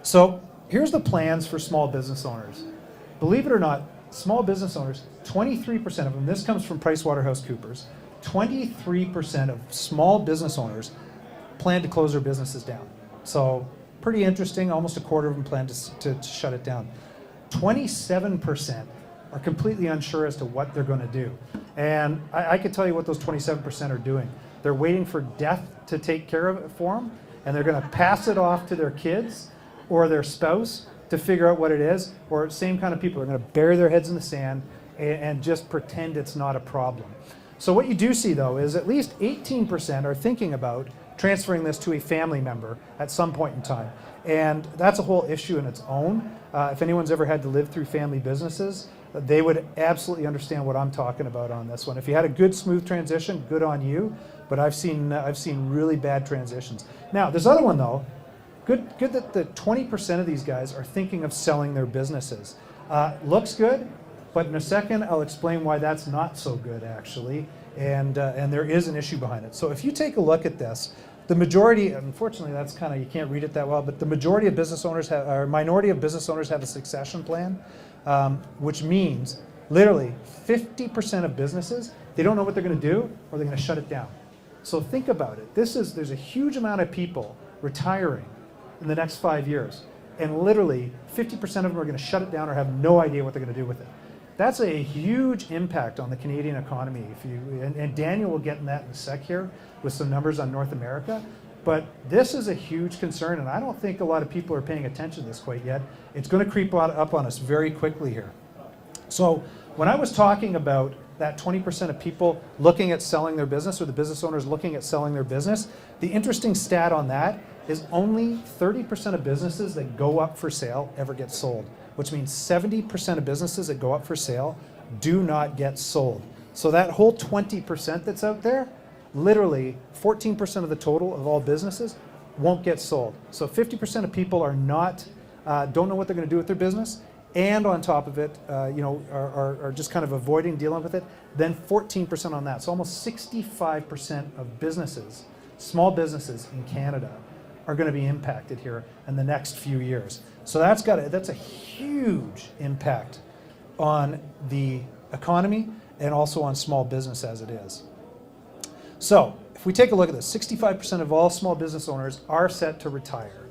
So here's the plans for small business owners. Believe it or not, small business owners, 23% of them, this comes from PricewaterhouseCoopers, 23% of small business owners plan to close their businesses down. So pretty interesting, almost a quarter of them plan to shut it down. 27% are completely unsure as to what they're going to do. And I can tell you what those 27% are doing. They're waiting for death to take care of it for them, and they're going to pass it off to their kids or their spouse to figure out what it is, or same kind of people are going to bury their heads in the sand and just pretend it's not a problem. So what you do see though is at least 18% are thinking about transferring this to a family member at some point in time. And that's a whole issue in its own. If anyone's ever had to live through family businesses, they would absolutely understand what I'm talking about on this one. If you had a good, smooth transition, good on you. But I've seen really bad transitions. Now, this other one though, good that the 20% of these guys are thinking of selling their businesses. Looks good, but in a second I'll explain why that's not so good actually, and there is an issue behind it. So if you take a look at this, the majority, unfortunately that's kind of, you can't read it that well, but the majority of business owners have, or minority of business owners have a succession plan, which means literally 50% of businesses, they don't know what they're going to do or they're going to shut it down. So think about it. There's a huge amount of people retiring in the next 5 years, and literally 50% of them are going to shut it down or have no idea what they're going to do with it. That's a huge impact on the Canadian economy. And Daniel will get in that in a sec here with some numbers on North America. But this is a huge concern, and I don't think a lot of people are paying attention to this quite yet. It's going to creep up on us very quickly here. So when I was talking about that 20% of people looking at selling their business, or the business owners looking at selling their business, the interesting stat on that is only 30% of businesses that go up for sale ever get sold, which means 70% of businesses that go up for sale do not get sold. So that whole 20% that's out there, literally 14% of the total of all businesses won't get sold. So 50% of people are not, don't know what they're going to do with their business, and on top of it, are just kind of avoiding dealing with it. Then 14% on that. So almost 65% of businesses, small businesses in Canada, are going to be impacted here in the next few years. So that's a huge impact on the economy and also on small business as it is. So if we take a look at this, 65% of all small business owners are set to retire.